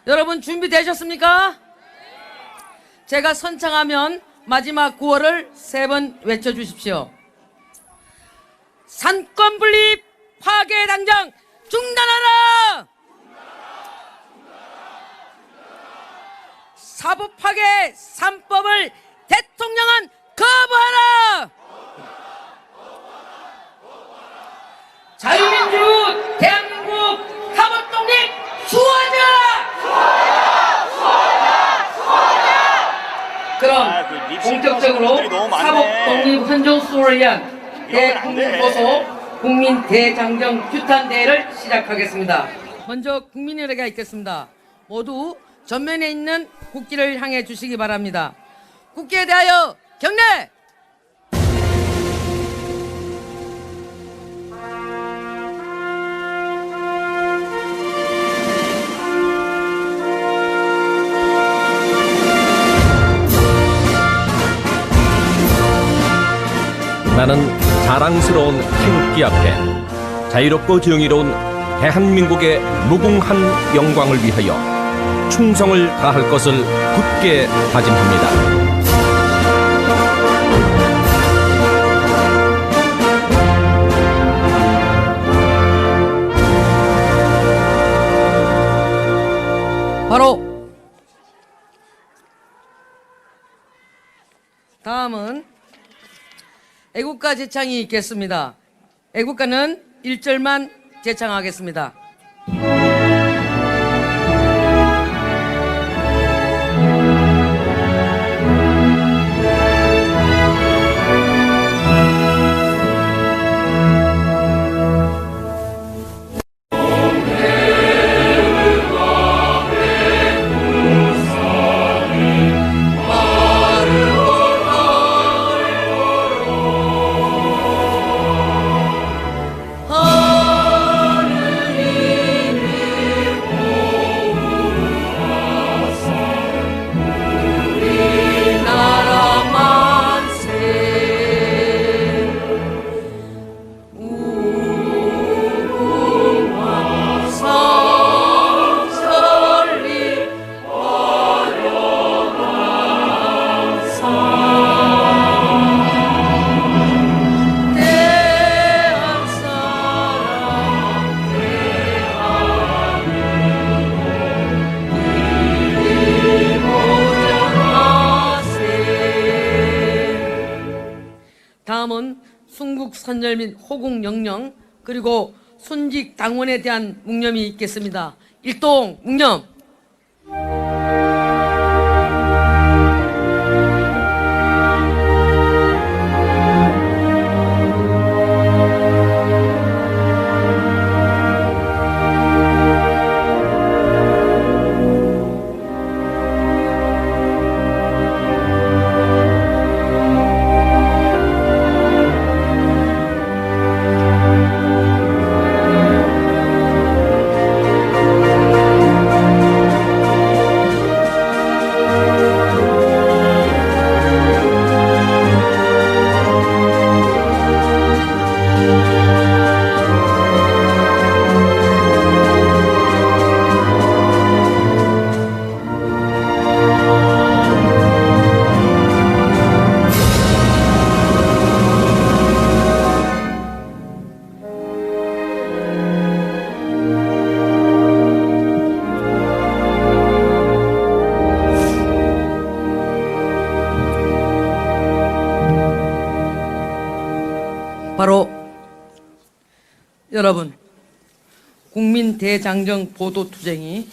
여러분 준비되셨습니까? 제가 선창하면 마지막 구호를 3번 외쳐주십시오. 상권 분립 파괴 당장 중단하라! 사법 파괴 3법을 대통령은 거부하라! 자유민주 대한민국 사법 독립 수호하자! 그럼 본격적으로 사법 독립 헌정 수호를 위한 대국민보소 국민 대장정 규탄 대회를 시작하겠습니다. 먼저 국민의례가 있겠습니다. 모두 전면에 있는 국기를 향해 주시기 바랍니다. 국기에 대하여 경례! 나는 자랑스러운 태극기 앞에 자유롭고 정의로운 대한민국의 무궁한 영광을 위하여 충성을 다할 것을 굳게 다짐합니다. 바로 다음은 애국가 제창이 있겠습니다. 애국가는 1절만 제창하겠습니다. 다음은 순국 선열 및 호국 영령 그리고 순직 당원에 대한 묵념이 있겠습니다. 일동 묵념. 바로 여러분 국민 대장정 보도투쟁이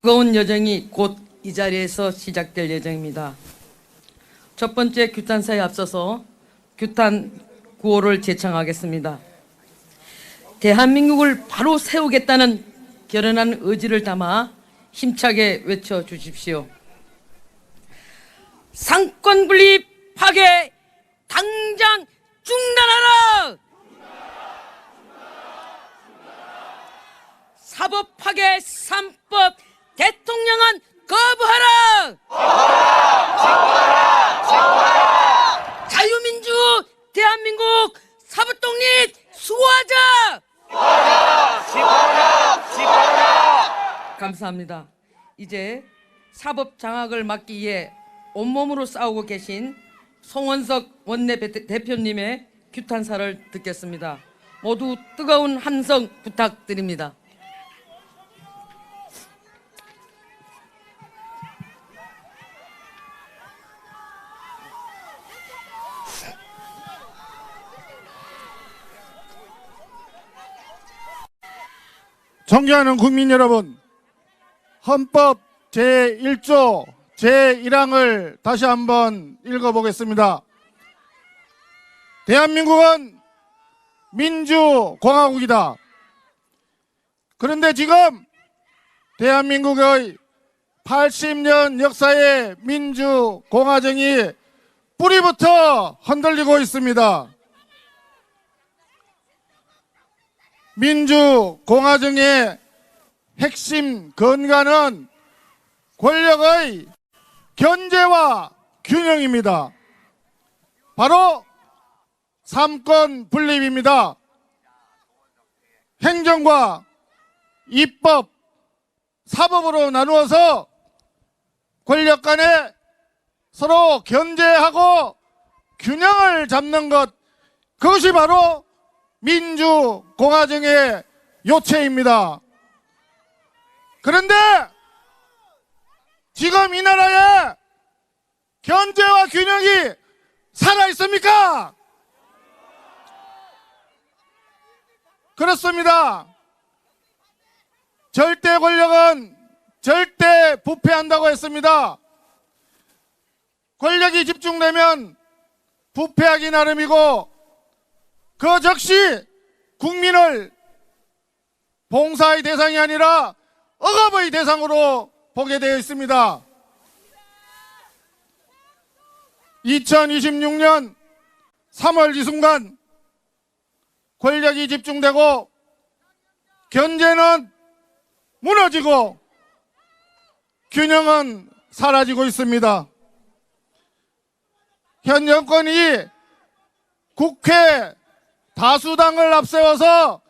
뜨거운 여정이 곧 이 자리에서 시작될 예정입니다. 첫 번째 규탄사에 앞서서 규탄 구호를 제창하겠습니다. 대한민국을 바로 세우겠다는 결연한 의지를 담아 힘차게 외쳐주십시오. 상권 분립 파괴 당장 중단하라! 사법 파괴 3법 대통령은 거부하라! 자유민주 대한민국 사법 독립 수호하자! 감사합니다. 이제 사법 장악을 막기 위해 온몸으로 싸우고 계신 송원석 원내대표님의 규탄사를 듣겠습니다. 모두 뜨거운 함성 부탁드립니다. 존경하는 국민 여러분, 헌법 제1조 제1항을 다시 한번 읽어보겠습니다. 대한민국은 민주공화국이다. 그런데 지금 대한민국의 80년 역사의 민주공화정이 뿌리부터 흔들리고 있습니다. 민주공화정의 핵심 근간은 권력의 견제와 균형입니다. 바로 삼권 분립입니다. 행정과 입법, 사법으로 나누어서 권력 간에 서로 견제하고 균형을 잡는 것, 그것이 바로 민주공화정의 요체입니다. 그런데 지금 이 나라에 견제와 균형이 살아있습니까? 그렇습니다. 절대 권력은 절대 부패한다고 했습니다. 권력이 집중되면 부패하기 나름이고, 그 즉시 국민을 봉사의 대상이 아니라 억압의 대상으로 보게 되어 있습니다. 2026년 3월 이 순간 권력이 집중되고 견제는 무너지고 균형은 사라지고 있습니다. 현 정권이 국회 다수당을 앞세워서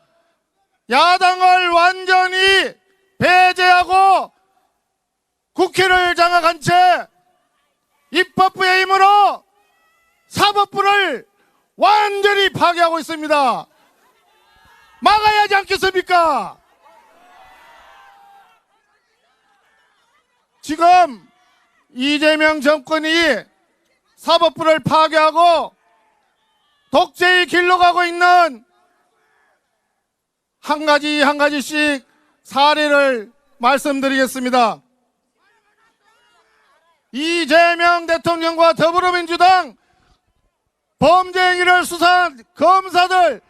야당을 완전히 배제하고 국회를 장악한 채 입법부의 힘으로 사법부를 완전히 파괴하고 있습니다. 막아야 하지 않겠습니까? 지금 이재명 정권이 사법부를 파괴하고 독재의 길로 가고 있는 한 가지씩 사례를 말씀드리겠습니다. 이재명 대통령과 더불어민주당 범죄 행위를 수사한 검사들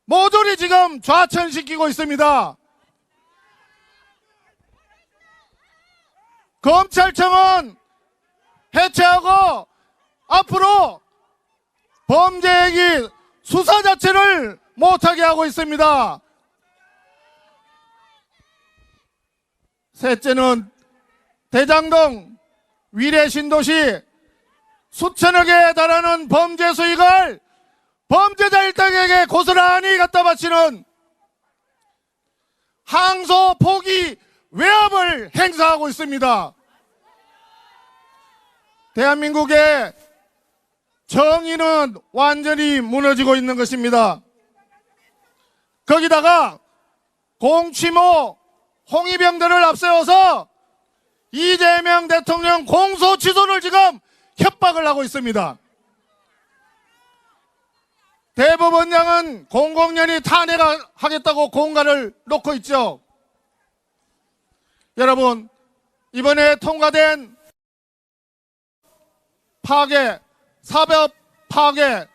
모조리 지금 좌천시키고 있습니다. 검찰청은 해체하고 앞으로 범죄 행위 수사 자체를 못하게 하고 있습니다. 셋째는 대장동 위례 신도시 수천억에 달하는 범죄 수익을 범죄자 일당에게 고스란히 갖다 바치는 항소 포기 외압을 행사하고 있습니다. 대한민국의 정의는 완전히 무너지고 있는 것입니다. 거기다가 공취모 홍위병들을 앞세워서 이재명 대통령 공소 취소를 지금 협박을 하고 있습니다. 대법원장은 공공연히 탄핵하겠다고 공가를 놓고 있죠. 여러분, 이번에 통과된 파괴, 사법 파괴,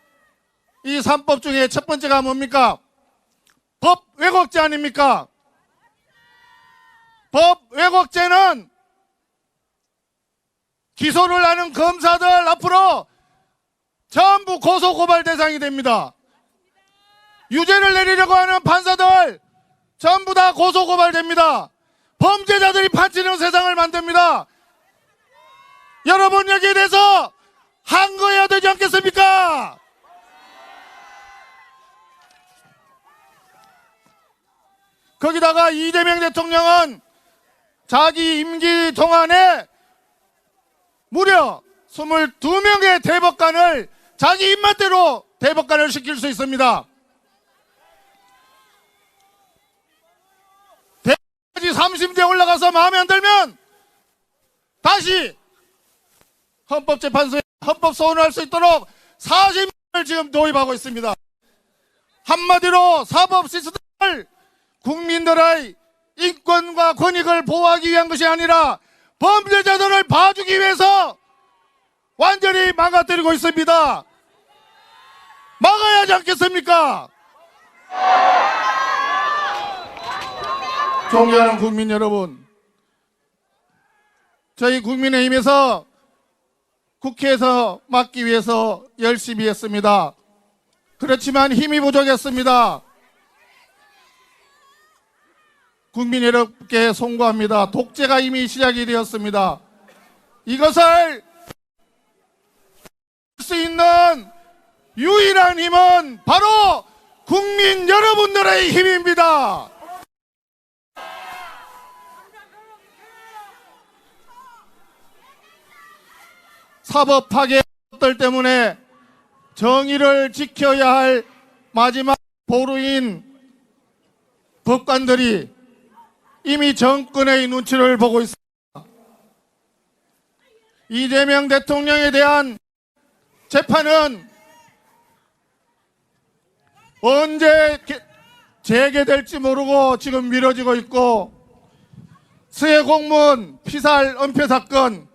이 3법 중에 첫 번째가 뭡니까? 법 왜곡죄 아닙니까? 법 왜곡죄는 기소를 하는 검사들 앞으로 전부 고소고발 대상이 됩니다. 유죄를 내리려고 하는 판사들 전부 다 고소고발됩니다. 범죄자들이 판치는 세상을 만듭니다. 여러분, 여기에 대해서 항거해야 되지 않겠습니까? 거기다가 이재명 대통령은 자기 임기 동안에 무려 22명의 대법관을 자기 입맛대로 대법관을 시킬 수 있습니다. 대법까지 30대 올라가서 마음에 안 들면 다시 헌법재판소에 헌법 소원을 할 수 있도록 40년을 지금 도입하고 있습니다. 한마디로 사법 시스템을 국민들의 인권과 권익을 보호하기 위한 것이 아니라 범죄자들을 봐주기 위해서 완전히 망가뜨리고 있습니다. 막아야 하지 않겠습니까? 존경하는 국민 여러분, 저희 국민의힘에서 국회에서 막기 위해서 열심히 했습니다. 그렇지만 힘이 부족했습니다. 국민 여러분께 송구합니다. 독재가 이미 시작이 되었습니다. 이것을 할 수 있는 유일한 힘은 바로 국민 여러분들의 힘입니다. 사법 파괴들 때문에 정의를 지켜야 할 마지막 보루인 법관들이 이미 정권의 눈치를 보고 있습니다. 이재명 대통령에 대한 재판은 언제 재개될지 모르고 지금 미뤄지고 있고, 수해 공무원 피살 은폐 사건,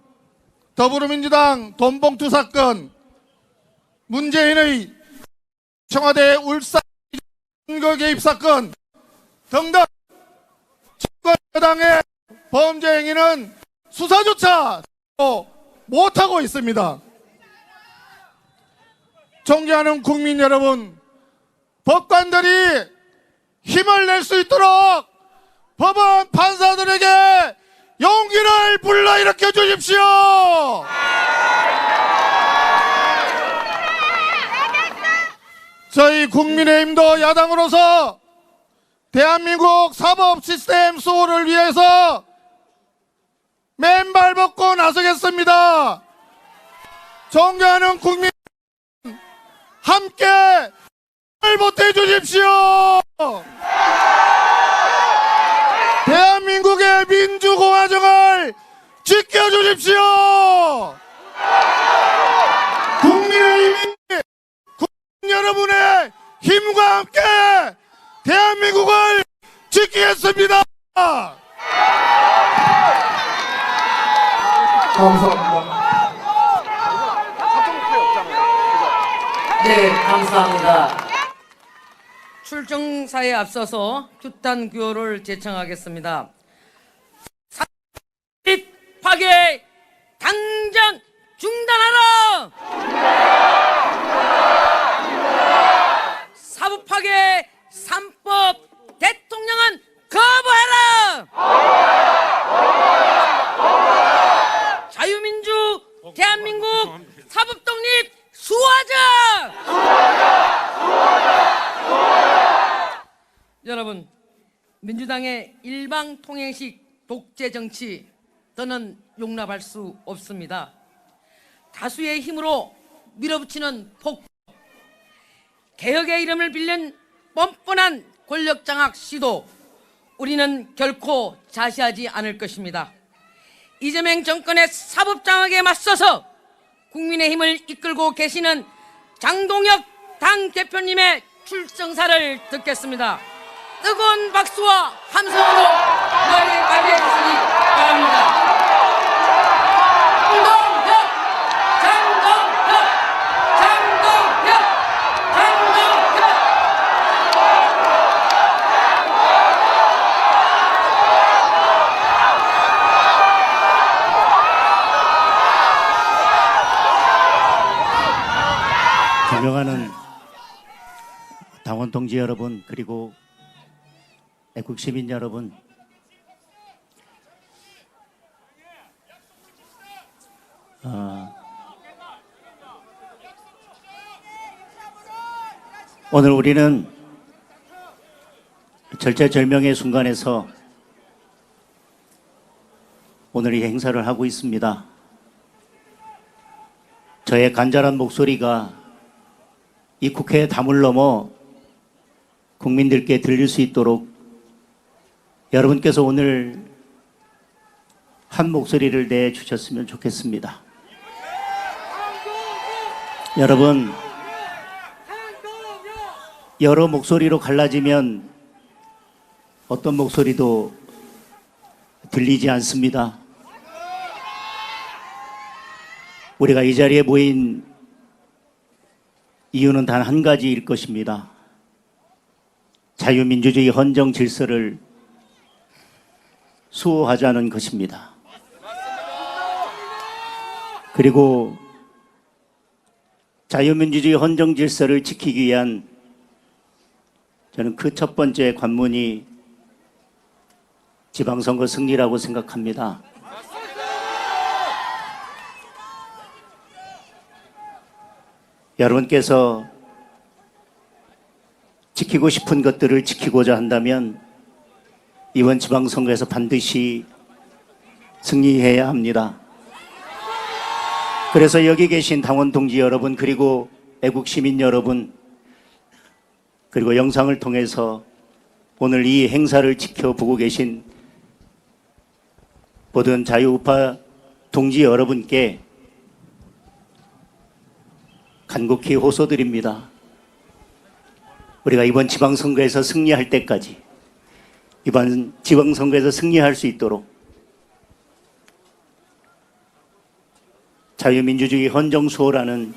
더불어민주당 돈봉투 사건, 문재인의 청와대 울산 선거 개입 사건 등등 집권 여당의 범죄 행위는 수사조차 못하고 있습니다. 존경하는 국민 여러분, 법관들이 힘을 낼 수 있도록 법원 판사들에게 용기를 불러일으켜 주십시오. 저희 국민의힘도 야당으로서 대한민국 사법 시스템 수호를 위해서 맨발 벗고 나서겠습니다. 존경하는 국민, 함께 힘을 보태 주십시오. 대한민국의 민주공화정을 지켜주십시오. 국민의힘이 국민 여러분의 힘과 함께 대한민국을 지키겠습니다. 감사합니다. 네, 감사합니다. 출정사에 앞서서 규탄 구호를 제청하겠습니다. 사법 파괴 당장 중단하라! 사법 파괴 3법 대통령은 거부해라! 자유민주 대한민국 사법 독립 수호하자! 여러분, 민주당의 일방통행식 독재 정치 저는 용납할 수 없습니다. 다수의 힘으로 밀어붙이는 폭, 개혁의 이름을 빌린 뻔뻔한 권력장악 시도, 우리는 결코 자시하지 않을 것입니다. 이재명 정권의 사법장악에 맞서서 국민의힘을 이끌고 계시는 장동혁 당대표님의 출정사를 듣겠습니다. 뜨거운 박수와 함성으로 많이 맞이해주시기 바랍니다. 존경하는 당원 동지 여러분, 그리고 애국 시민 여러분, 오늘 우리는 절체절명의 순간에서 오늘 이 행사를 하고 있습니다. 저의 간절한 목소리가 이 국회의 담을 넘어 국민들께 들릴 수 있도록 여러분께서 오늘 한 목소리를 내주셨으면 좋겠습니다. 여러분, 여러 목소리로 갈라지면 어떤 목소리도 들리지 않습니다. 우리가 이 자리에 모인 이유는 단 한 가지일 것입니다. 자유민주주의 헌정 질서를 수호하자는 것입니다. 그리고 자유민주주의 헌정 질서를 지키기 위한 저는 그 첫 번째 관문이 지방선거 승리라고 생각합니다. 여러분께서 지키고 싶은 것들을 지키고자 한다면 이번 지방선거에서 반드시 승리해야 합니다. 그래서 여기 계신 당원 동지 여러분, 그리고 애국 시민 여러분, 그리고 영상을 통해서 오늘 이 행사를 지켜보고 계신 모든 자유우파 동지 여러분께 간곡히 호소드립니다. 우리가 이번 지방선거에서 승리할 때까지, 이번 지방선거에서 승리할 수 있도록 자유민주주의 헌정수호라는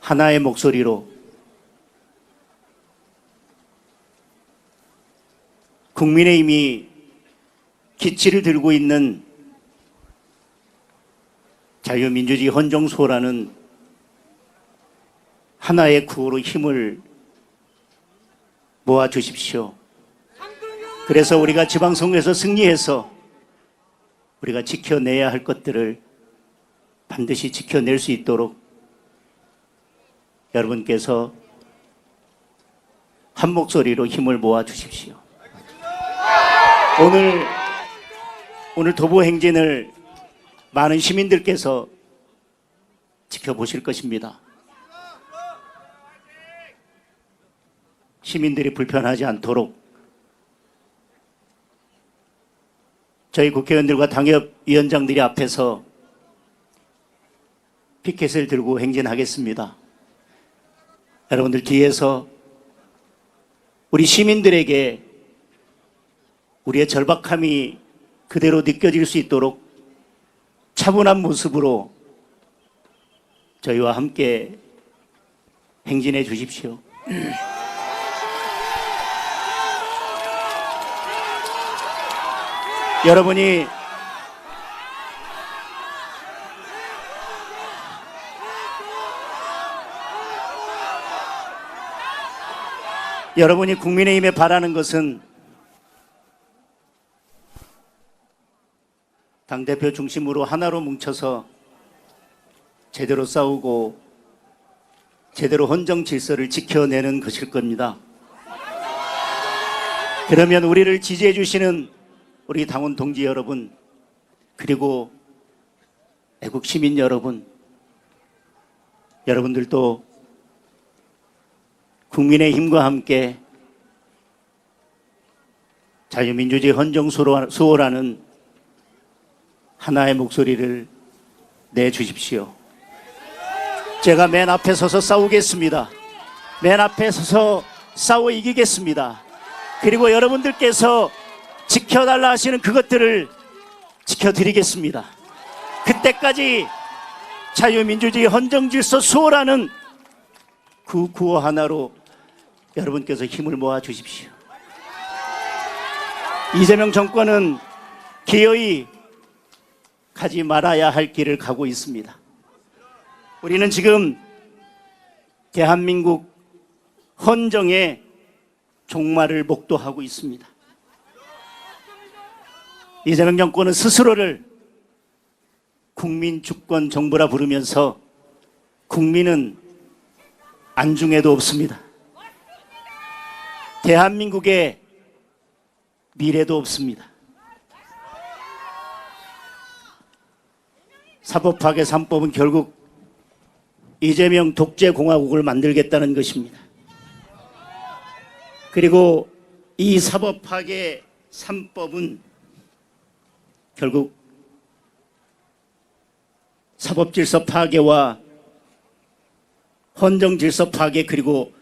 하나의 목소리로 국민의힘이 기치를 들고 있는 자유민주주의 헌정수호라는 하나의 구호로 힘을 모아 주십시오. 그래서 우리가 지방선거에서 승리해서 우리가 지켜내야 할 것들을 반드시 지켜낼 수 있도록 여러분께서 한 목소리로 힘을 모아 주십시오. 오늘 도보 행진을 많은 시민들께서 지켜보실 것입니다. 시민들이 불편하지 않도록 저희 국회의원들과 당협위원장들이 앞에서 피켓을 들고 행진하겠습니다. 여러분들 뒤에서 우리 시민들에게 우리의 절박함이 그대로 느껴질 수 있도록 차분한 모습으로 저희와 함께 행진해 주십시오. 여러분이 국민의힘에 바라는 것은 당대표 중심으로 하나로 뭉쳐서 제대로 싸우고 제대로 헌정 질서를 지켜내는 것일 겁니다. 그러면 우리를 지지해 주시는 우리 당원 동지 여러분, 그리고 애국 시민 여러분, 여러분들도 국민의힘과 함께 자유민주주의 헌정수호라는 하나의 목소리를 내주십시오. 제가 맨 앞에 서서 싸우겠습니다. 맨 앞에 서서 싸워 이기겠습니다. 그리고 여러분들께서 지켜달라 하시는 그것들을 지켜드리겠습니다. 그때까지 자유민주주의 헌정질서 수호라는 그 구호 하나로 여러분께서 힘을 모아 주십시오. 이재명 정권은 기어이 가지 말아야 할 길을 가고 있습니다. 우리는 지금 대한민국 헌정의 종말을 목도하고 있습니다. 이재명 정권은 스스로를 국민 주권 정부라 부르면서 국민은 안중에도 없습니다. 대한민국의 미래도 없습니다. 사법파괴 3법은 결국 이재명 독재공화국을 만들겠다는 것입니다. 그리고 이 사법파괴 3법은 결국 사법질서 파괴와 헌정질서 파괴 그리고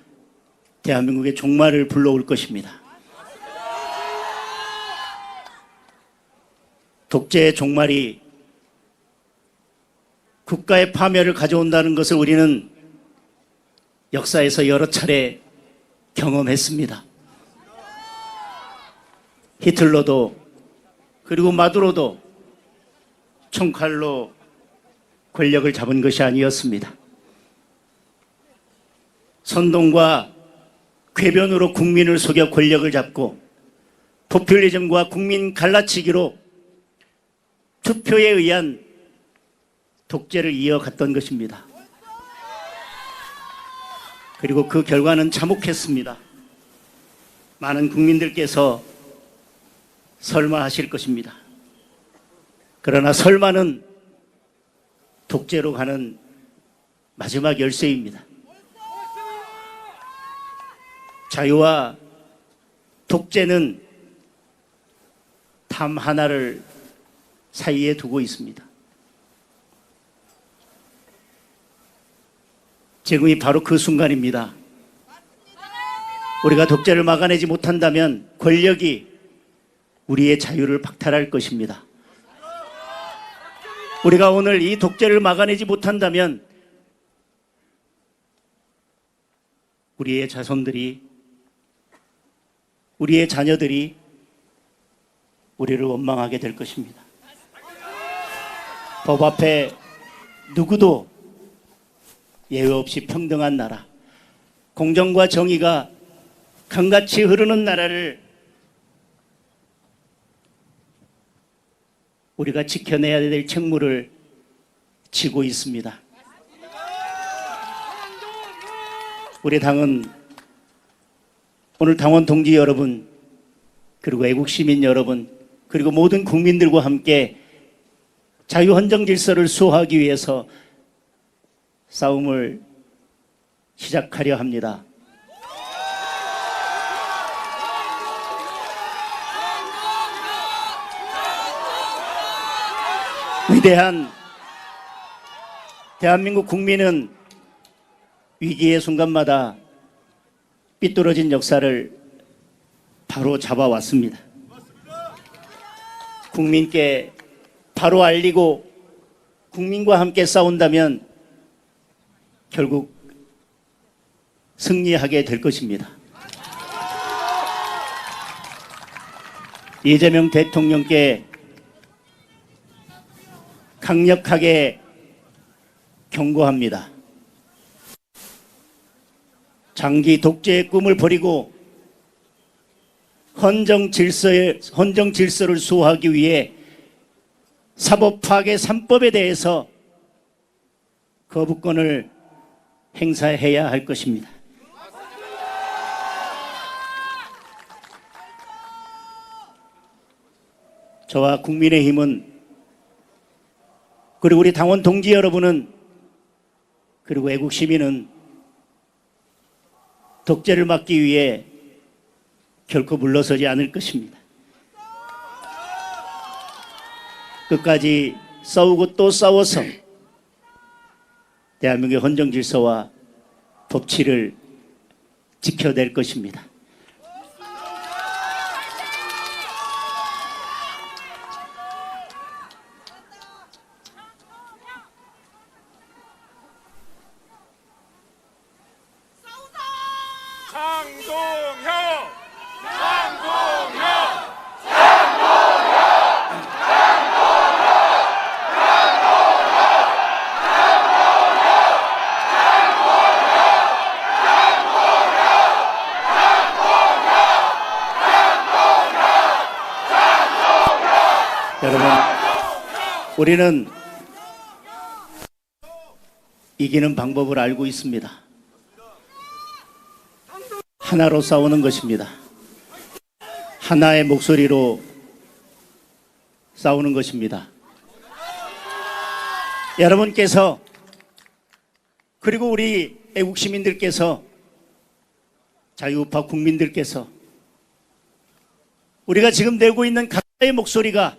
대한민국의 종말을 불러올 것입니다. 독재의 종말이 국가의 파멸을 가져온다는 것을 우리는 역사에서 여러 차례 경험했습니다. 히틀러도 그리고 마두로도 총칼로 권력을 잡은 것이 아니었습니다. 선동과 궤변으로 국민을 속여 권력을 잡고 포퓰리즘과 국민 갈라치기로 투표에 의한 독재를 이어갔던 것입니다. 그리고 그 결과는 참혹했습니다. 많은 국민들께서 설마하실 것입니다. 그러나 설마는 독재로 가는 마지막 열쇠입니다. 자유와 독재는 담 하나를 사이에 두고 있습니다. 지금이 바로 그 순간입니다. 우리가 독재를 막아내지 못한다면 권력이 우리의 자유를 박탈할 것입니다. 우리가 오늘 이 독재를 막아내지 못한다면 우리의 자손들이, 우리의 자녀들이 우리를 원망하게 될 것입니다. 법 앞에 누구도 예외 없이 평등한 나라, 공정과 정의가 강같이 흐르는 나라를 우리가 지켜내야 될 책무를 지고 있습니다. 우리 당은 오늘 당원 동지 여러분, 그리고 애국 시민 여러분, 그리고 모든 국민들과 함께 자유헌정 질서를 수호하기 위해서 싸움을 시작하려 합니다. 위대한 대한민국 국민은 위기의 순간마다 삐뚤어진 역사를 바로 잡아왔습니다. 국민께 바로 알리고 국민과 함께 싸운다면 결국 승리하게 될 것입니다. 이재명 대통령께 강력하게 경고합니다. 장기 독재의 꿈을 버리고 헌정 질서를 수호하기 위해 사법파괴 3법에 대해서 거부권을 행사해야 할 것입니다. 저와 국민의힘은, 그리고 우리 당원 동지 여러분은, 그리고 애국 시민은 독재를 막기 위해 결코 물러서지 않을 것입니다. 끝까지 싸우고 또 싸워서 대한민국의 헌정 질서와 법치를 지켜낼 것입니다. 여러분, 우리는 이기는 방법을 알고 있습니다. 하나로 싸우는 것입니다. 하나의 목소리로 싸우는 것입니다. 여러분께서 그리고 우리 애국 시민들께서 자유우파 국민들께서 우리가 지금 내고 있는 각자의 목소리가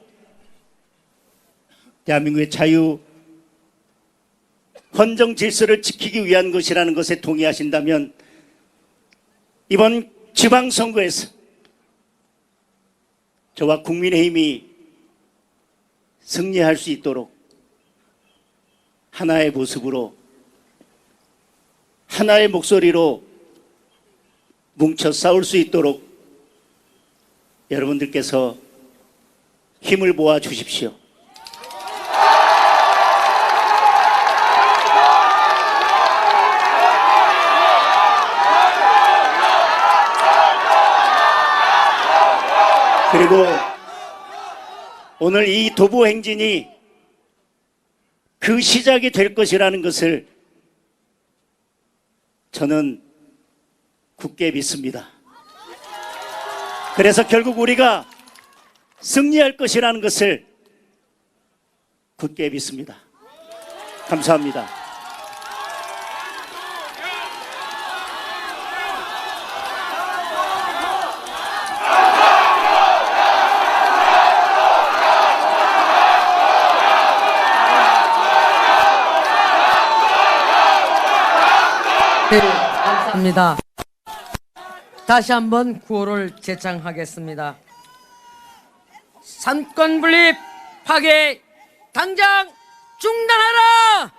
대한민국의 자유 헌정 질서를 지키기 위한 것이라는 것에 동의하신다면 이번 지방선거에서 저와 국민의힘이 승리할 수 있도록 하나의 모습으로 하나의 목소리로 뭉쳐 싸울 수 있도록 여러분들께서 힘을 모아 주십시오. 그리고 오늘 이 도보 행진이 그 시작이 될 것이라는 것을 저는 굳게 믿습니다. 그래서 결국 우리가 승리할 것이라는 것을 굳게 믿습니다. 감사합니다. 네, 감사합니다. 다시 한번 구호를 재창하겠습니다. 삼권 분립 파괴 당장 중단하라!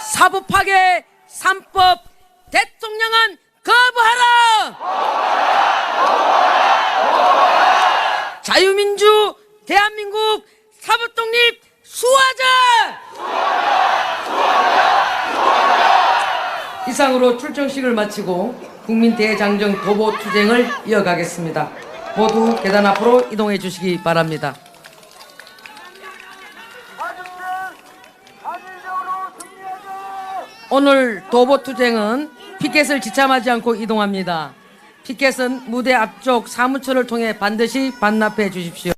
사부 파괴 3법 대통령은 거부하라! 자유민주 대한민국 사법 독립 수호하자! 이상으로 출정식을 마치고 국민 대장정 도보 투쟁을 이어가겠습니다. 모두 계단 앞으로 이동해 주시기 바랍니다. 오늘 도보 투쟁은 피켓을 지참하지 않고 이동합니다. 피켓은 무대 앞쪽 사무처를 통해 반드시 반납해 주십시오.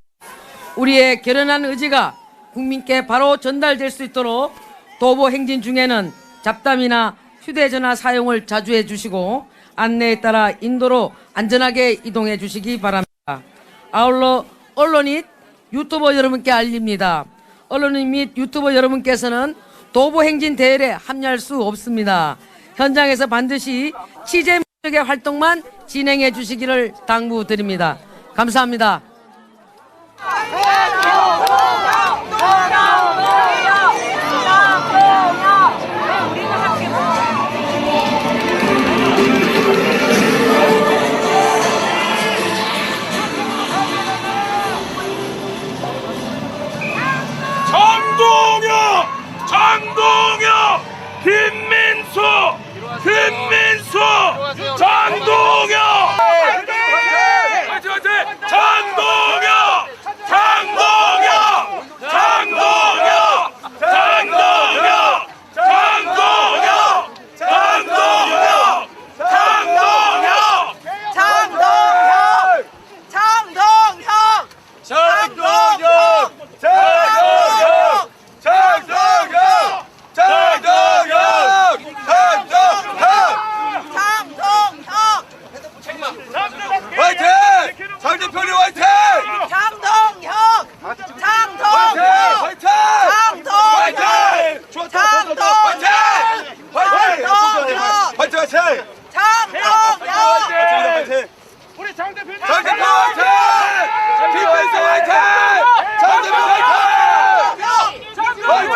우리의 결연한 의지가 국민께 바로 전달될 수 있도록 도보 행진 중에는 잡담이나 휴대전화 사용을 자주 해주시고 안내에 따라 인도로 안전하게 이동해 주시기 바랍니다. 아울러 언론 및 유튜버 여러분께 알립니다. 언론 및 유튜버 여러분께서는 도보 행진 대회에 참여할 수 없습니다. 현장에서 반드시 취재 목적의 활동만 진행해 주시기를 당부드립니다. 감사합니다. 장동혁, 김민수, 장동혁, 우리 장 대표 화이팅! 김민수 화이팅! 장 대표 화이팅! 화이팅!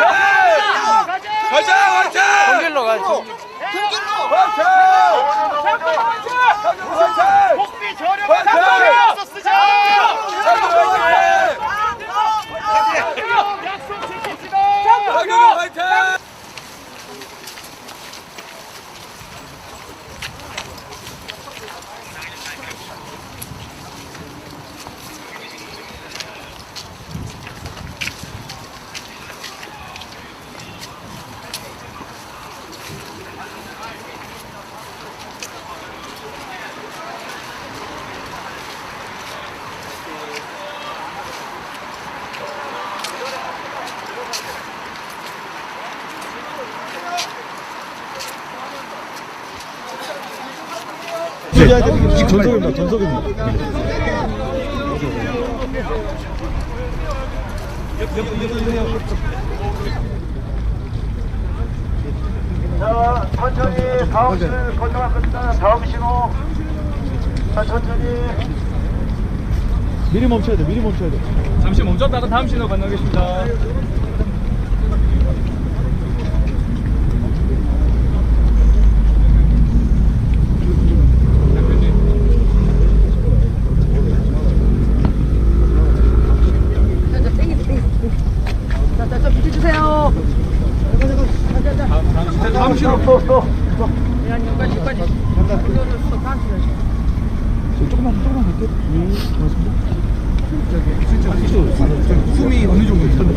가자 화이팅! 동길로 가. 동길로 화이팅! 화이팅! 복비 저렴 화이팅! 쓰자! 약속 지킵시다! 화이팅! 전속입니다. 전속입니다. 자, 천천히 다음 신호 건너갈 겁니다. 다음 신호. 자, 천천히. 미리 멈춰야 돼. 미리 멈춰야 돼. 잠시 멈췄다가 다음 신호 건너겠습니다. 다음 신호. 조금만 갈게요. 고맙습니다. 숨이 어느 정도 있어요?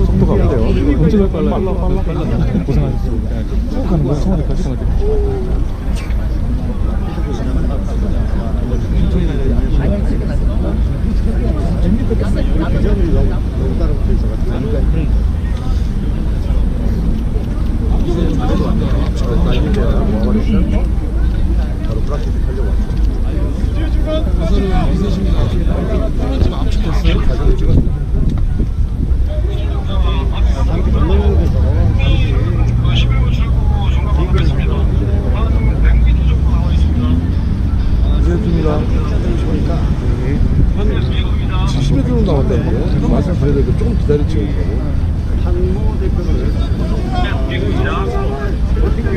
속도가 어때요? 엄청 빨라요. 고생하셨습니다. 쭉 가는 거야? 성원이까지? 바로 프라티스 하려고 한 70여 킬로 남았다는데 말씀드려도 조금 기다리죠.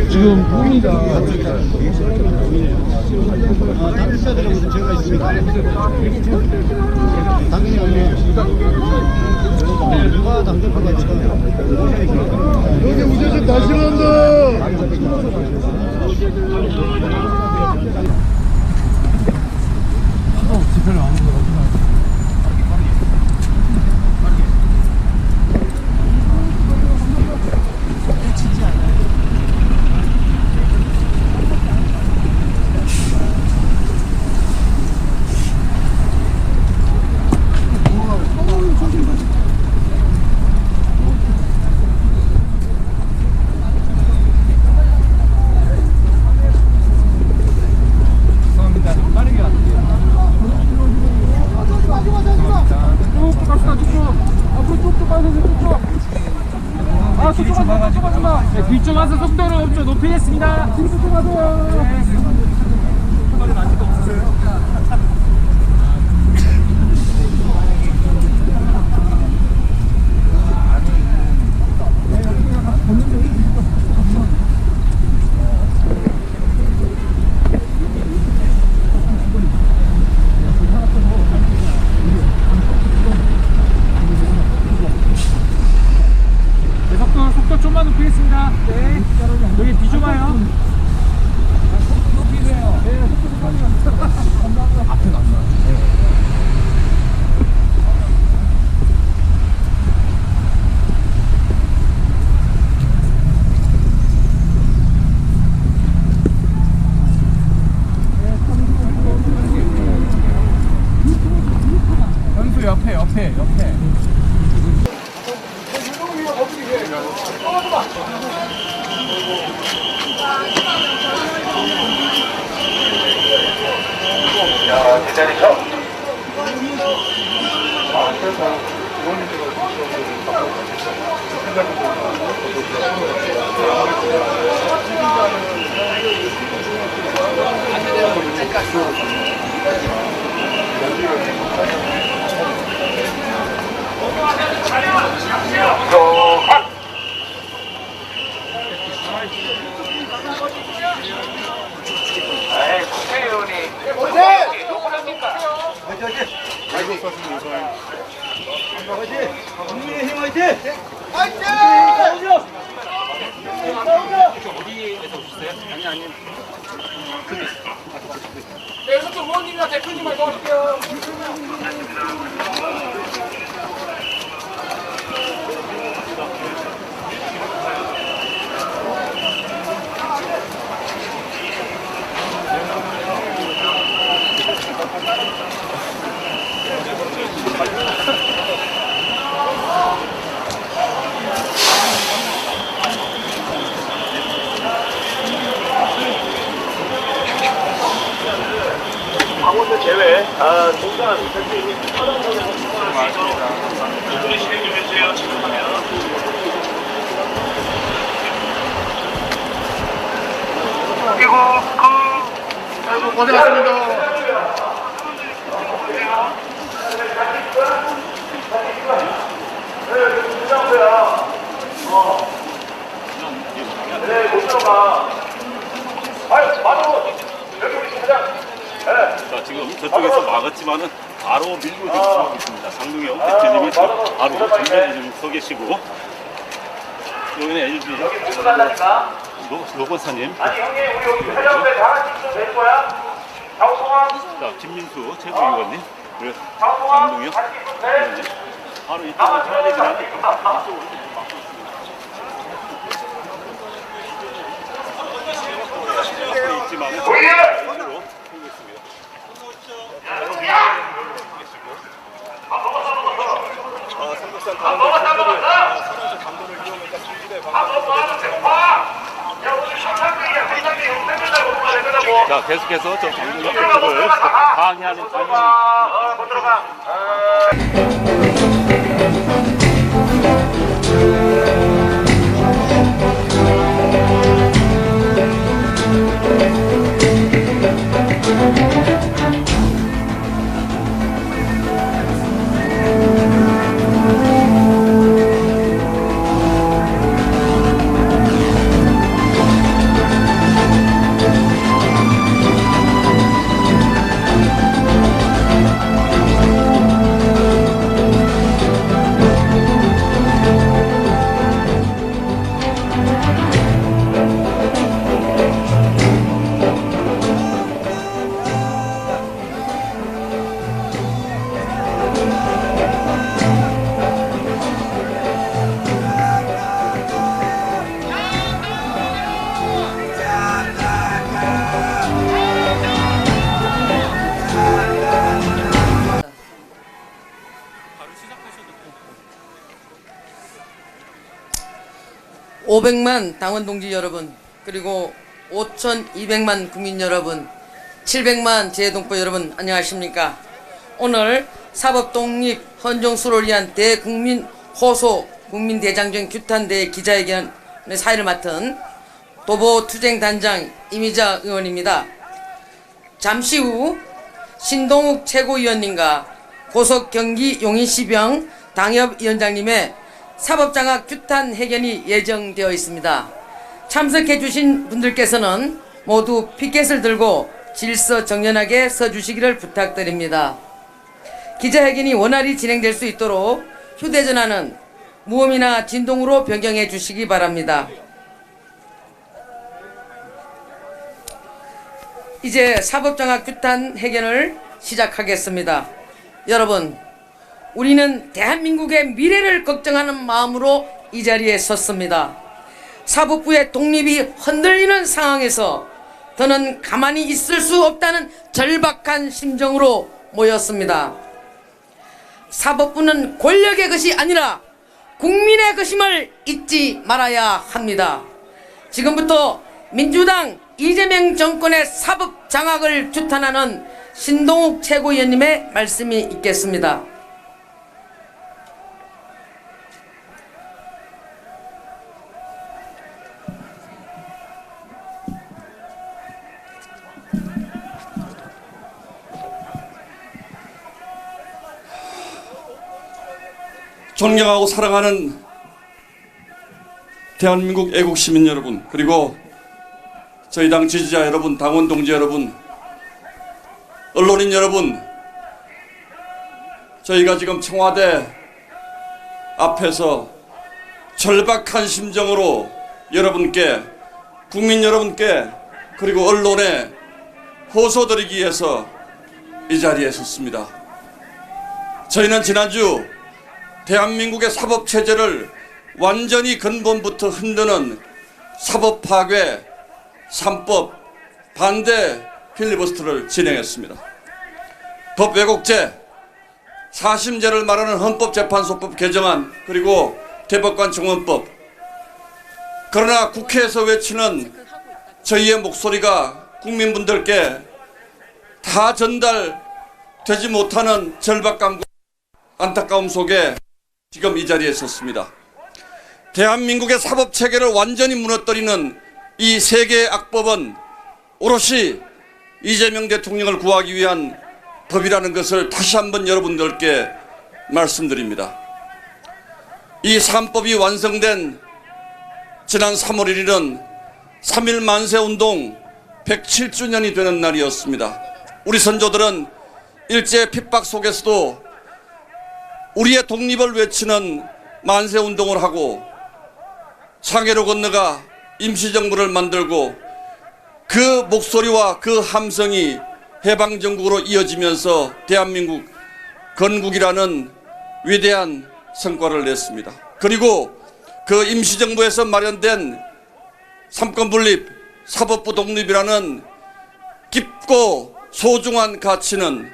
지금 국민이가 당일사들하고는 제가 있습니다. 당연히 누가 당대표가 지금 여기 우재진 다시 간다. 집회를 안 하는 거 뒤쪽 와서 속도를 좀 높이겠습니다. 속도 좀만 높이겠습니다. 네. 여기 뒤져봐요. 속도 높이세요. 네, 속도 높이세요. 앞에 나와요. 현수 옆에. 자, 제자리서. 국회의원이 누구랍니까? 국민의힘 화이팅! 화이팅! 어디에서 오셨어요? 아니. 네, 여기서 의원님이나 대표님만 도와줄게요. 중간 대표님 차단석에서 출발할 수 있도록 이분이 진행 좀 해주세요. 지금하면. 그리고 아이고 고생하셨습니다. 네, 못 들어가. 아유, 바로 여기 우리 사장. 네. 자, 지금 저쪽에서 막았지만은 바로 밀고 지금 들어오고 있습니다. 상동영 대표님이 바로 정면에 좀 서 계시고, 여기는 LG 여기 밀고 간다니까. 로건사님, 아니 형님, 우리 여기 사장들 다 같이 있어도 되는 거야? 장성환, 자 김민수 최고위원님, 그리고 장성환 상동영 같이 있어도 돼? 바로 이쪽으로 쳐야 되지만 있지만은 손으로 하고 있습니다. 삼국산 강도를 이용해서 중지대 자, 계속해서 저 강도의 쪽을 방해하는 장면이 못 들어가. (500만) 당원 동지 여러분, 그리고 5,200만 국민 여러분, 700만 재동포 여러분, 안녕하십니까? 오늘 사법 독립 헌정수를 위한 대국민 호소 국민대장정 규탄대 기자회견의 사회를 맡은 도보투쟁단장 이미자 의원입니다. 잠시 후 신동욱 최고위원님과 고속 경기 용인시병 당협위원장님의 사법장악 규탄 회견이 예정되어 있습니다. 참석해 주신 분들께서는 모두 피켓을 들고 질서 정연하게 서주시기를 부탁드립니다. 기자회견이 원활히 진행될 수 있도록 휴대전화는 무음이나 진동으로 변경해 주시기 바랍니다. 이제 사법장악 규탄 회견을 시작하겠습니다. 여러분, 우리는 대한민국의 미래를 걱정하는 마음으로 이 자리에 섰습니다. 사법부의 독립이 흔들리는 상황에서 더는 가만히 있을 수 없다는 절박한 심정으로 모였습니다. 사법부는 권력의 것이 아니라 국민의 것임을 잊지 말아야 합니다. 지금부터 민주당 이재명 정권의 사법 장악을 규탄하는 신동욱 최고위원님의 말씀이 있겠습니다. 존경하고 사랑하는 대한민국 애국 시민 여러분, 그리고 저희 당 지지자 여러분, 당원 동지 여러분, 언론인 여러분, 저희가 지금 청와대 앞에서 절박한 심정으로 여러분께, 국민 여러분께, 그리고 언론에 호소드리기 위해서 이 자리에 섰습니다. 저희는 지난주 대한민국의 사법체제를 완전히 근본부터 흔드는 사법 파괴 3법 반대 필리버스터를 진행했습니다. 법 왜곡죄, 사심제를 말하는 헌법재판소법 개정안, 그리고 대법관 정원법. 그러나 국회에서 외치는 저희의 목소리가 국민분들께 다 전달되지 되지 못하는 절박감과 안타까움 속에 지금 이 자리에 섰습니다. 대한민국의 사법체계를 완전히 무너뜨리는 이 세계의 악법은 오롯이 이재명 대통령을 구하기 위한 법이라는 것을 다시 한번 여러분들께 말씀드립니다. 이 3법이 완성된 지난 3월 1일은 3.1 만세운동 107주년이 되는 날이었습니다. 우리 선조들은 일제 핍박 속에서도 우리의 독립을 외치는 만세운동을 하고 상해로 건너가 임시정부를 만들고 그 목소리와 그 함성이 해방정국으로 이어지면서 대한민국 건국이라는 위대한 성과를 냈습니다. 그리고 그 임시정부에서 마련된 삼권분립, 사법부 독립이라는 깊고 소중한 가치는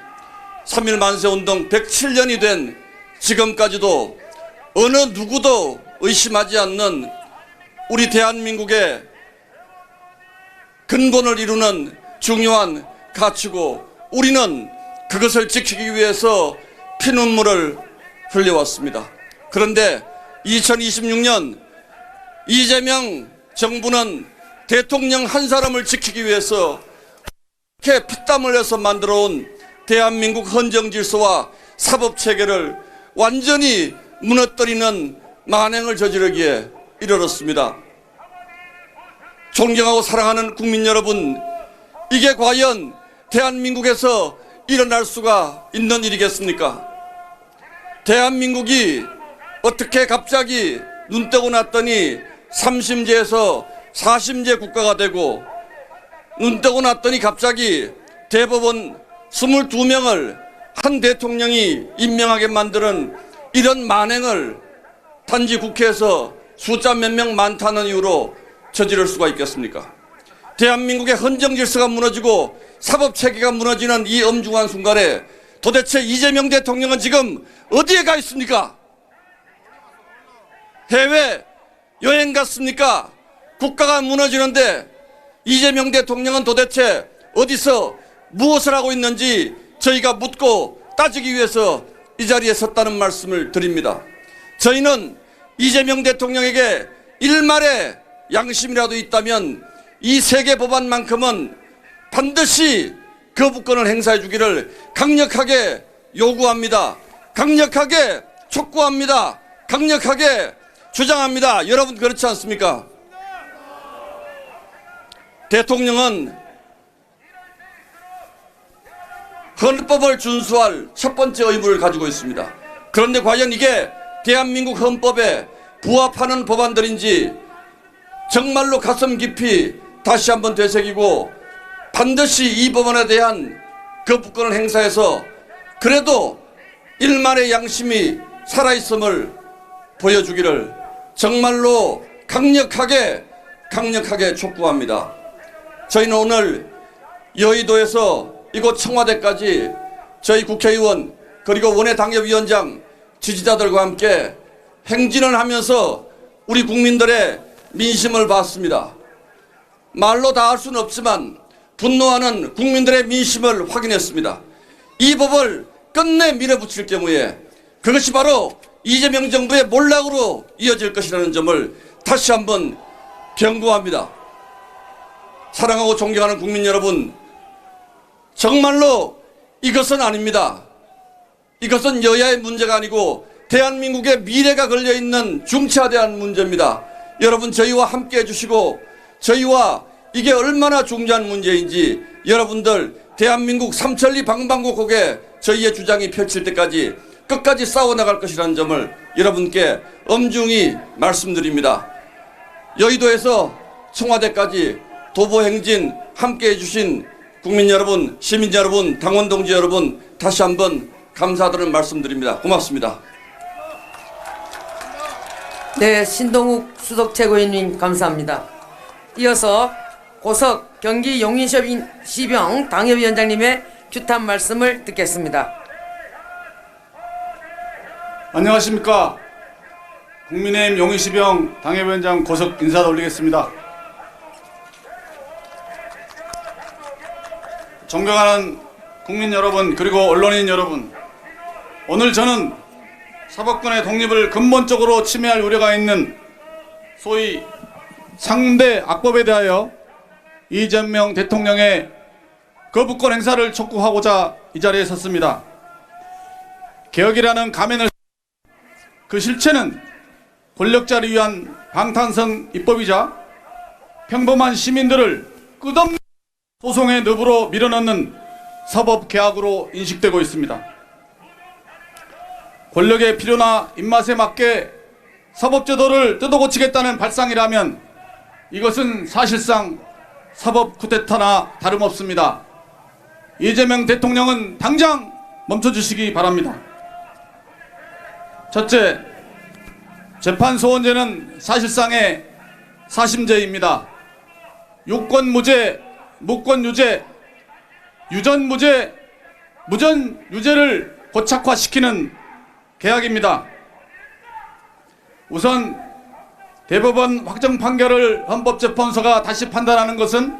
3.1 만세운동 107년이 된 지금까지도 어느 누구도 의심하지 않는 우리 대한민국의 근본을 이루는 중요한 가치고 우리는 그것을 지키기 위해서 피눈물을 흘려왔습니다. 그런데 2026년 이재명 정부는 대통령 한 사람을 지키기 위해서 이렇게 피땀 흘려서 만들어온 대한민국 헌정질서와 사법체계를 완전히 무너뜨리는 만행을 저지르기에 이르렀습니다. 존경하고 사랑하는 국민 여러분, 이게 과연 대한민국에서 일어날 수가 있는 일이겠습니까? 대한민국이 어떻게 갑자기 눈 뜨고 났더니 3심제에서 4심제 국가가 되고 눈 뜨고 났더니 갑자기 대법원 22명을 한 대통령이 임명하게 만드는 이런 만행을 단지 국회에서 숫자 몇 명 많다는 이유로 저지를 수가 있겠습니까? 대한민국의 헌정질서가 무너지고 사법체계가 무너지는 이 엄중한 순간에 도대체 이재명 대통령은 지금 어디에 가 있습니까? 해외 여행 갔습니까? 국가가 무너지는데 이재명 대통령은 도대체 어디서 무엇을 하고 있는지 저희가 묻고 따지기 위해서 이 자리에 섰다는 말씀을 드립니다. 저희는 이재명 대통령에게 일말의 양심이라도 있다면 이 세계 법안만큼은 반드시 거부권을 행사해 주기를 강력하게 요구합니다. 강력하게 촉구합니다. 강력하게 주장합니다. 여러분 그렇지 않습니까? 대통령은 헌법을 준수할 첫 번째 의무를 가지고 있습니다. 그런데 과연 이게 대한민국 헌법에 부합하는 법안들인지 정말로 가슴 깊이 다시 한번 되새기고 반드시 이 법안에 대한 거부권을 행사해서 그래도 일말의 양심이 살아있음을 보여주기를 정말로 강력하게 촉구합니다. 저희는 오늘 여의도에서 이곳 청와대까지 저희 국회의원 그리고 원외 당협위원장 지지자들과 함께 행진을 하면서 우리 국민들의 민심을 봤습니다. 말로 다 할 수는 없지만 분노하는 국민들의 민심을 확인했습니다. 이 법을 끝내 밀어붙일 경우에 그것이 바로 이재명 정부의 몰락으로 이어질 것이라는 점을 다시 한번 경고합니다. 사랑하고 존경하는 국민 여러분, 정말로 이것은 아닙니다. 이것은 여야의 문제가 아니고 대한민국의 미래가 걸려있는 중차대한 문제입니다. 여러분 저희와 함께 해주시고 저희와 이게 얼마나 중요한 문제인지 여러분들 대한민국 삼천리 방방곡곡에 저희의 주장이 펼칠 때까지 끝까지 싸워나갈 것이라는 점을 여러분께 엄중히 말씀드립니다. 여의도에서 청와대까지 도보행진 함께 해주신 국민 여러분, 시민 여러분, 당원 동지 여러분 다시 한번 감사드리는 말씀드립니다. 고맙습니다. 네, 신동욱 수석 최고위원님 감사합니다. 이어서 고석 경기 용인시병 당협위원장님의 규탄 말씀을 듣겠습니다. 안녕하십니까. 국민의힘 용인시병 당협위원장 고석 인사 올리겠습니다. 존경하는 국민 여러분, 그리고 언론인 여러분, 오늘 저는 사법권의 독립을 근본적으로 침해할 우려가 있는 소위 상대 악법에 대하여 이재명 대통령의 거부권 행사를 촉구하고자 이 자리에 섰습니다. 개혁이라는 가면을 그 실체는 권력자를 위한 방탄성 입법이자 평범한 시민들을 끝없는 소송의 늪으로 밀어넣는 사법개혁으로 인식되고 있습니다. 권력의 필요나 입맛에 맞게 사법제도를 뜯어고치겠다는 발상이라면 이것은 사실상 사법 쿠데타나 다름없습니다. 이재명 대통령은 당장 멈춰주시기 바랍니다. 첫째, 재판소원제는 사실상의 사심제입니다. 유권무죄, 무권유죄, 유전무죄, 무전유죄를 고착화시키는 계약입니다. 우선 대법원 확정 판결을 헌법재판소가 다시 판단하는 것은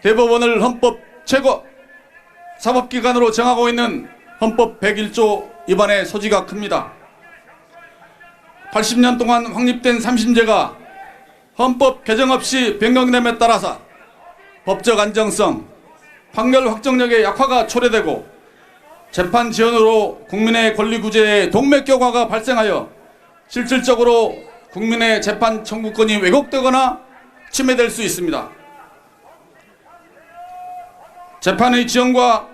대법원을 헌법 최고 사법기관으로 정하고 있는 헌법 101조 위반의 소지가 큽니다. 80년 동안 확립된 3심제가 헌법 개정 없이 변경됨에 따라서 법적 안정성, 판결 확정력의 약화가 초래되고 재판 지연으로 국민의 권리 구제에 동맥경화가 발생하여 실질적으로 국민의 재판 청구권이 왜곡되거나 침해될 수 있습니다. 재판의 지연과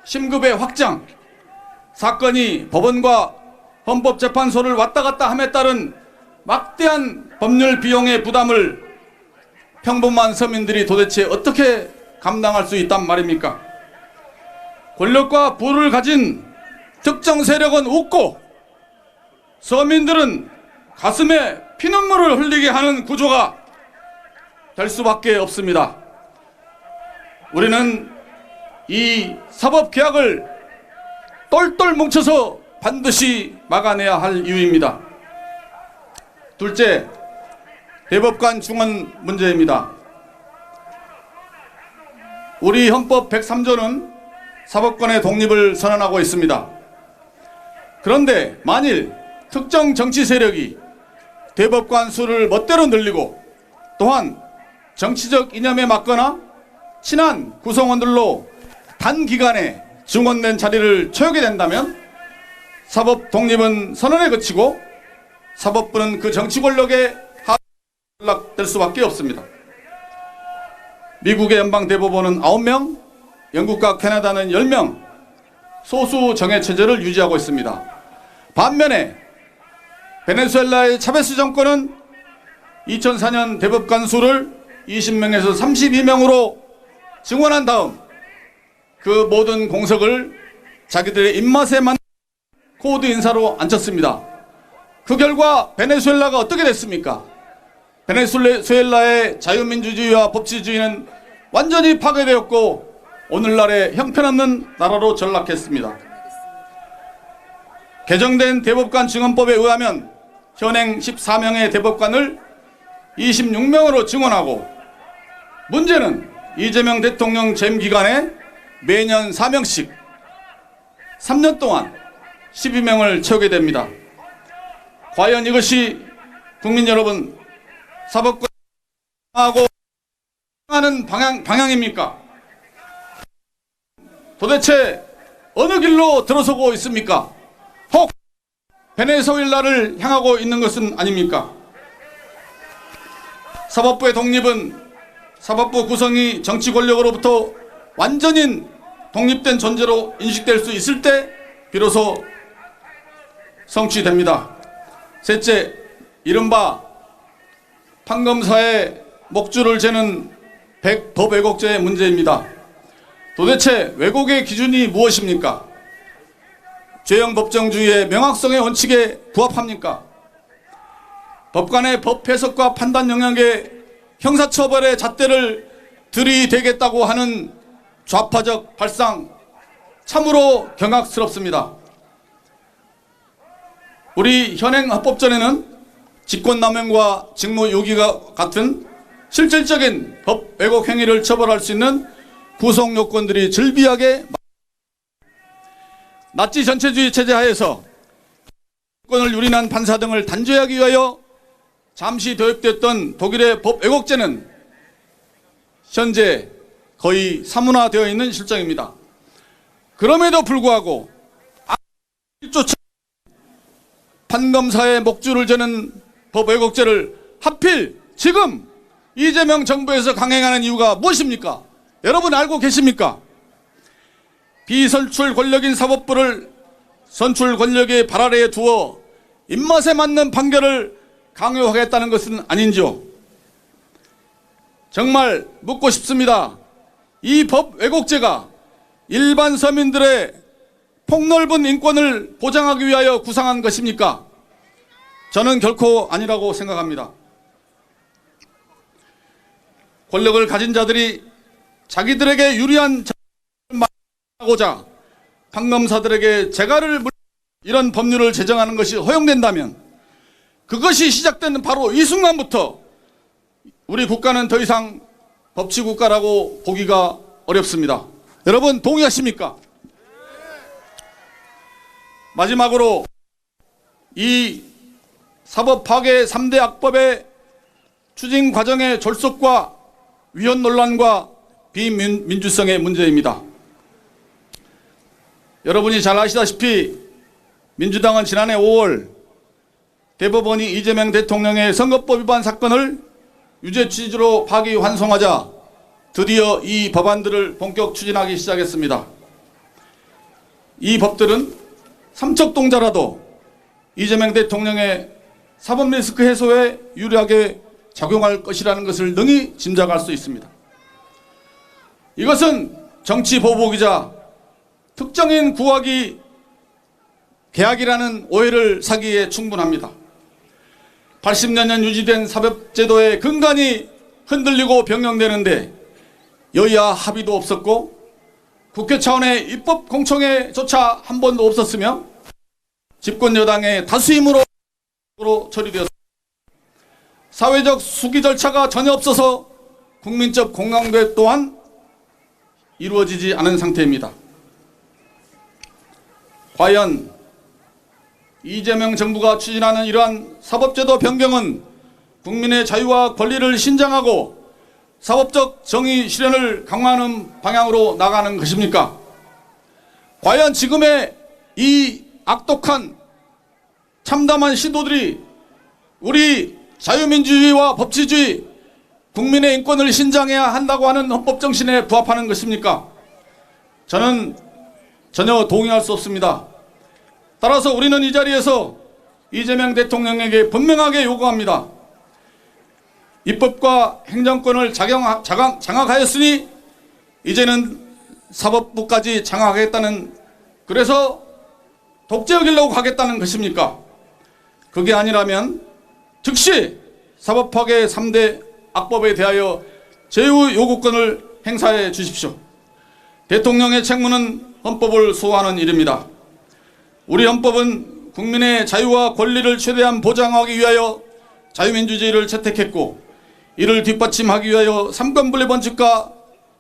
심급의 확장, 사건이 법원과 헌법재판소를 왔다 갔다 함에 따른 막대한 법률 비용의 부담을 평범한 서민들이 도대체 어떻게 감당할 수 있단 말입니까? 권력과 부를 가진 특정 세력은 웃고 서민들은 가슴에 피눈물을 흘리게 하는 구조가 될 수밖에 없습니다. 우리는 이 사법개혁을 똘똘 뭉쳐서 반드시 막아내야 할 이유입니다. 둘째, 대법관 중원 문제입니다. 우리 헌법 103조는 사법권의 독립을 선언하고 있습니다. 그런데 만일 특정 정치 세력이 대법관 수를 멋대로 늘리고 또한 정치적 이념에 맞거나 친한 구성원들로 단기간에 증원된 자리를 채우게 된다면 사법 독립은 선언에 그치고 사법부는 그 정치 권력에 하락될 수밖에 없습니다. 미국의 연방 대법원은 9명, 영국과 캐나다는 10명 소수 정예 체제를 유지하고 있습니다. 반면에 베네수엘라의 차베스 정권은 2004년 대법관 수를 20명에서 32명으로 증원한 다음 그 모든 공석을 자기들의 입맛에 맞는 코드 인사로 앉혔습니다. 그 결과 베네수엘라가 어떻게 됐습니까? 베네수엘라의 자유민주주의와 법치주의는 완전히 파괴되었고 오늘날의 형편없는 나라로 전락했습니다. 개정된 대법관 증언법에 의하면 현행 14명의 대법관을 26명으로 증원하고 문제는 이재명 대통령 재임 기간에 매년 4명씩 3년 동안 12명을 채우게 됩니다. 과연 이것이 국민 여러분 사법권하고 하는 방향입니까? 도대체 어느 길로 들어서고 있습니까? 혹 베네수엘라를 향하고 있는 것은 아닙니까? 사법부의 독립은 사법부 구성이 정치 권력으로부터 완전히 독립된 존재로 인식될 수 있을 때 비로소 성취됩니다. 셋째, 이른바 판검사의 목줄을 재는 법 왜곡죄의 문제입니다. 도대체 왜곡의 기준이 무엇입니까? 죄형 법정주의의 명확성의 원칙에 부합합니까? 법관의 법 해석과 판단 영역에 형사처벌의 잣대를 들이대겠다고 하는 좌파적 발상 참으로 경악스럽습니다. 우리 현행 헌법전에는 직권남용과 직무유기가 같은 실질적인 법 왜곡 행위를 처벌할 수 있는 구성 요건들이 즐비하게 나치 전체주의 체제 하에서 권을 유린한 판사 등을 단죄하기 위하여 잠시 도입됐던 독일의 법 왜곡죄는 현재 거의 사문화되어 있는 실정입니다. 그럼에도 불구하고 쫓아 판검사의 목줄을 저는 법 왜곡죄를 하필 지금 이재명 정부에서 강행하는 이유가 무엇입니까? 여러분 알고 계십니까? 비선출 권력인 사법부를 선출 권력의 발 아래에 두어 입맛에 맞는 판결을 강요하겠다는 것은 아닌지요? 정말 묻고 싶습니다. 이 법 왜곡죄가 일반 서민들의 폭넓은 인권을 보장하기 위하여 구상한 것입니까? 저는 결코 아니라고 생각합니다. 권력을 가진 자들이 자기들에게 유리한 정책을 마련하고자 판검사들에게 재가를 이런 법률을 제정하는 것이 허용된다면 그것이 시작되는 바로 이 순간부터 우리 국가는 더 이상 법치국가라고 보기가 어렵습니다. 여러분 동의하십니까? 마지막으로 이 사법 파괴 3대 악법의 추진 과정의 졸속과 위헌 논란과 비민주성의 문제입니다. 여러분이 잘 아시다시피 민주당은 지난해 5월 대법원이 이재명 대통령의 선거법 위반 사건을 유죄 취지로 파기환송하자 드디어 이 법안들을 본격 추진하기 시작했습니다. 이 법들은 삼척동자라도 이재명 대통령의 사법 리스크 해소에 유리하게 작용할 것이라는 것을 능히 짐작할 수 있습니다. 이것은 정치 보복이자 특정인 구하기 계약이라는 오해를 사기에 충분합니다. 80여 년 유지된 사법제도의 근간이 흔들리고 변경되는데 여야 합의도 없었고 국회 차원의 입법 공청회조차 한 번도 없었으며 집권 여당의 다수 힘으로 처리되었습니다. 사회적 수기 절차가 전혀 없어서 국민적 공감대 또한 이루어지지 않은 상태입니다. 과연 이재명 정부가 추진하는 이러한 사법제도 변경은 국민의 자유와 권리를 신장하고 사법적 정의 실현을 강화하는 방향으로 나가는 것입니까? 과연 지금의 이 악독한 참담한 시도들이 우리 자유민주주의와 법치주의, 국민의 인권을 신장해야 한다고 하는 헌법 정신에 부합하는 것입니까? 저는 전혀 동의할 수 없습니다. 따라서 우리는 이 자리에서 이재명 대통령에게 분명하게 요구합니다. 입법과 행정권을 장악하였으니 이제는 사법부까지 장악하겠다는, 그래서 독재역이려고 가겠다는 것입니까? 그게 아니라면 즉시 사법파괴 3대 악법에 대하여 제휴 요구권을 행사해 주십시오. 대통령의 책무는 헌법을 수호하는 일입니다. 우리 헌법은 국민의 자유와 권리를 최대한 보장하기 위하여 자유민주주의를 채택했고 이를 뒷받침하기 위하여 삼권분립 원칙과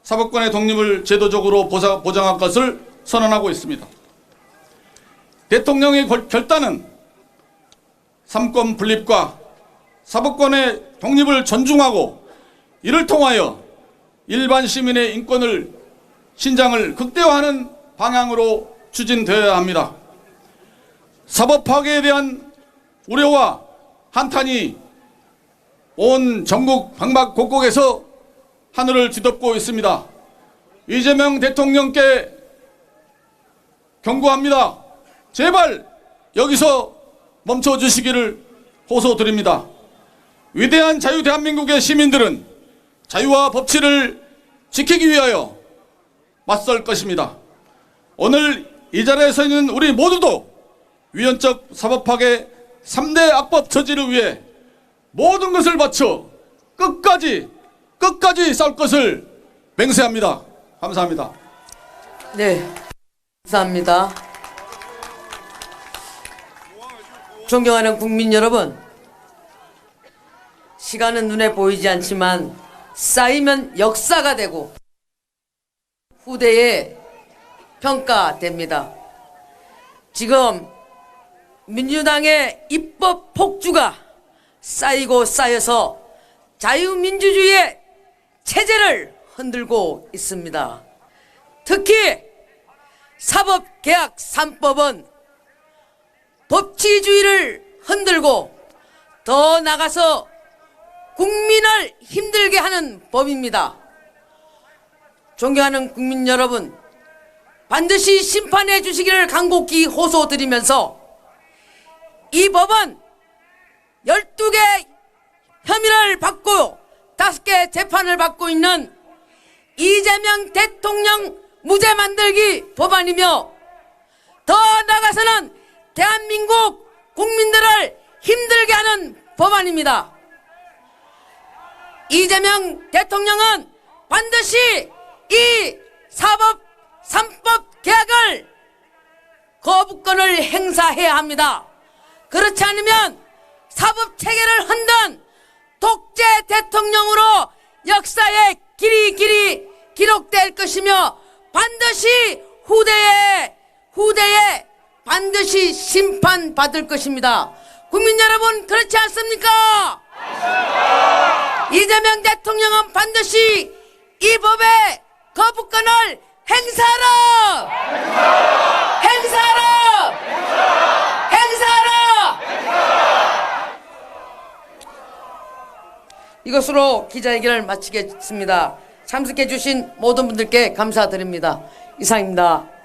사법권의 독립을 제도적으로 보장할 것을 선언하고 있습니다. 대통령의 결단은 삼권분립과 사법권의 독립을 존중하고 이를 통하여 일반 시민의 인권을 신장을 극대화하는 방향으로 추진되어야 합니다. 사법 파괴에 대한 우려와 한탄이 온 전국 방방곡곡에서 하늘을 뒤덮고 있습니다. 이재명 대통령께 경고합니다. 제발 여기서 멈춰주시기를 호소드립니다. 위대한 자유 대한민국의 시민들은 자유와 법치를 지키기 위하여 맞설 것입니다. 오늘 이 자리에 서 있는 우리 모두도 위헌적 사법파괴 3대 악법 저지를 위해 모든 것을 바쳐 끝까지 싸울 것을 맹세합니다. 감사합니다. 네, 감사합니다. 존경하는 국민 여러분, 시간은 눈에 보이지 않지만 쌓이면 역사가 되고 후대에 평가됩니다. 지금 민주당의 입법 폭주가 쌓이고 쌓여서 자유민주주의의 체제를 흔들고 있습니다. 특히 사법개혁 3법은 법치주의를 흔들고 더 나가서 국민을 힘들게 하는 법입니다. 존경하는 국민 여러분, 반드시 심판해 주시기를 간곡히 호소드리면서 이 법은 12개 혐의를 받고 5개 재판을 받고 있는 이재명 대통령 무죄 만들기 법안이며 더 나아가서는 대한민국 국민들을 힘들게 하는 법안입니다. 이재명 대통령은 반드시 이 사법 3법 개혁을 거부권을 행사해야 합니다. 그렇지 않으면 사법체계를 흔든 독재 대통령으로 역사에 길이 기록될 것이며 반드시 후대에 반드시 심판받을 것입니다. 국민 여러분, 그렇지 않습니까? 이재명 대통령은 반드시 이 법의 거부권을 행사하라! 이것으로 기자회견을 마치겠습니다. 참석해 주신 모든 분들께 감사드립니다. 이상입니다.